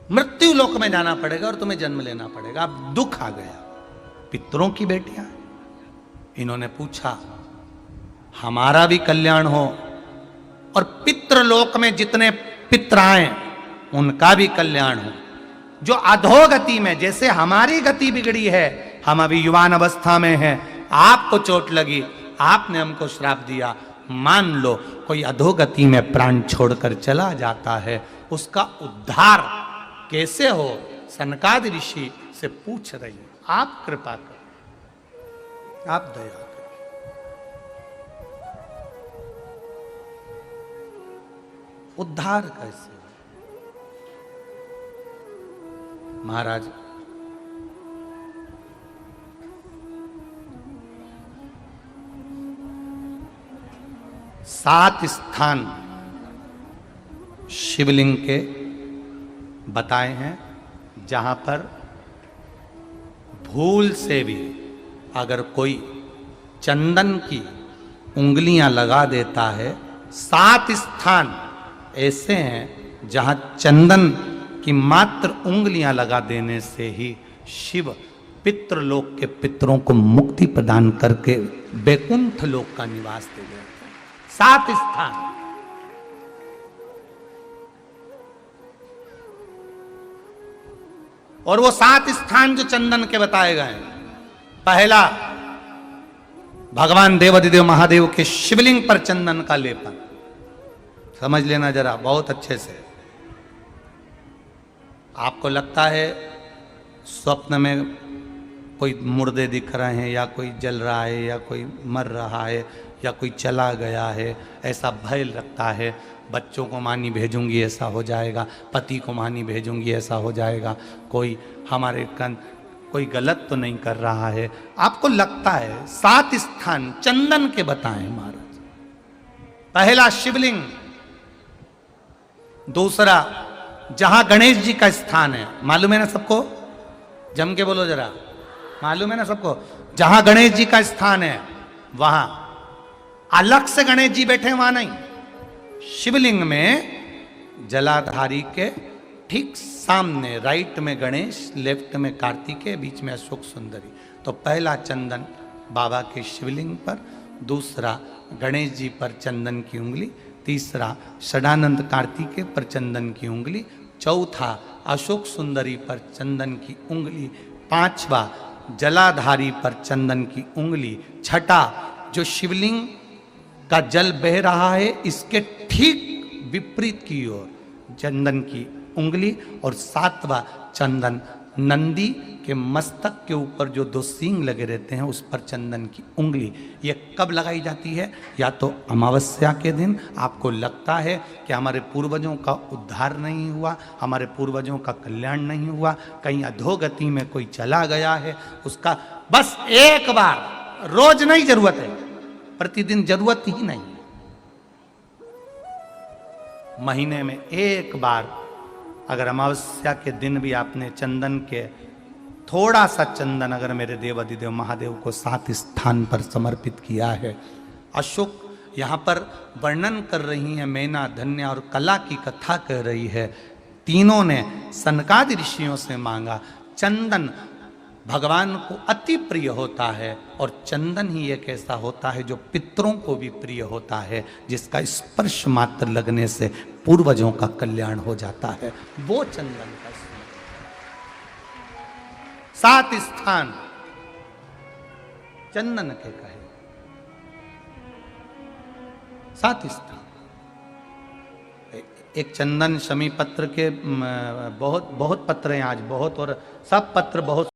मृत्यु लोक में जाना पड़ेगा और तुम्हें जन्म लेना पड़ेगा। अब दुख आ गया। पितरों की बेटियां, इन्होंने पूछा हमारा भी कल्याण हो और पितृलोक में जितने पितर आए उनका भी कल्याण हो। जो अधोगति में, जैसे हमारी गति बिगड़ी है, हम अभी युवान अवस्था में हैं, आपको चोट लगी, आपने हमको श्राप दिया, मान लो कोई अधोगति में प्राण छोड़कर चला जाता है, उसका उद्धार कैसे हो? सनकादि ऋषि से पूछ रही है। आप कृपा करें, आप दया करें। उद्धार कैसे हो? महाराज, सात स्थान शिवलिंग के बताए हैं जहां पर भूल से भी अगर कोई चंदन की उंगलियां लगा देता है, सात स्थान ऐसे हैं जहां चंदन की मात्र उंगलियां लगा देने से ही शिव पितृलोक के पितरों को मुक्ति प्रदान करके वैकुंठ लोक का निवास दे देते हैं। सात स्थान। और वो सात स्थान जो चंदन के बताए गए हैं, पहला भगवान देवाधिदेव महादेव के शिवलिंग पर चंदन का लेपन। समझ लेना जरा बहुत अच्छे से। आपको लगता है स्वप्न में कोई मुर्दे दिख रहे हैं, या कोई जल रहा है, या कोई मर रहा है, या कोई चला गया है, ऐसा भय लगता है। बच्चों को मानी भेजूंगी ऐसा हो जाएगा, पति को मानी भेजूंगी ऐसा हो जाएगा, कोई हमारे कोई गलत तो नहीं कर रहा है, आपको लगता है। सात स्थान चंदन के बताएं महाराज। पहला शिवलिंग, दूसरा जहां गणेश जी का स्थान है, मालूम है ना सबको? जम के बोलो जरा, मालूम है ना सबको? जहां गणेश जी का स्थान है वहां अलग से गणेश जी बैठे, वहां नहीं। शिवलिंग में जलाधारी के ठीक सामने राइट में गणेश, लेफ्ट में कार्तिकेय, बीच में अशोक सुंदरी। तो पहला चंदन बाबा के शिवलिंग पर, दूसरा गणेश जी पर चंदन की उंगली, तीसरा षडानंद कार्तिकेय पर चंदन की उंगली, चौथा अशोक सुंदरी पर चंदन की उंगली, पांचवा जलाधारी पर चंदन की उंगली, छठा जो शिवलिंग का जल बह रहा है इसके ठीक विपरीत की ओर चंदन की उंगली, और सातवां चंदन नंदी के मस्तक के ऊपर जो दो सींग लगे रहते हैं उस पर चंदन की उंगली। ये कब लगाई जाती है? या तो अमावस्या के दिन। आपको लगता है कि हमारे पूर्वजों का उद्धार नहीं हुआ, हमारे पूर्वजों का कल्याण नहीं हुआ, कहीं अधोगति में कोई चला गया है, उसका बस एक बार, रोज नहीं जरूरत है, प्रतिदिन जरूरत ही नहीं, महीने में एक बार अगर अमावस्या के दिन भी आपने चंदन के थोड़ा सा चंदन अगर मेरे देवाधिदेव महादेव को सात स्थान पर समर्पित किया है। अशोक यहाँ पर वर्णन कर रही हैं, मैना, धन्या और कला की कथा कह रही है। तीनों ने सनकादि ऋषियों से मांगा। चंदन भगवान को अति प्रिय होता है, और चंदन ही एक ऐसा होता है जो पितरों को भी प्रिय होता है, जिसका स्पर्श मात्र लगने से पूर्वजों का कल्याण हो जाता है। वो चंदन का सात स्थान चंदन के कहे, सात स्थान। एक चंदन शमी पत्र के बहुत बहुत पत्र हैं आज, बहुत, और सब पत्र बहुत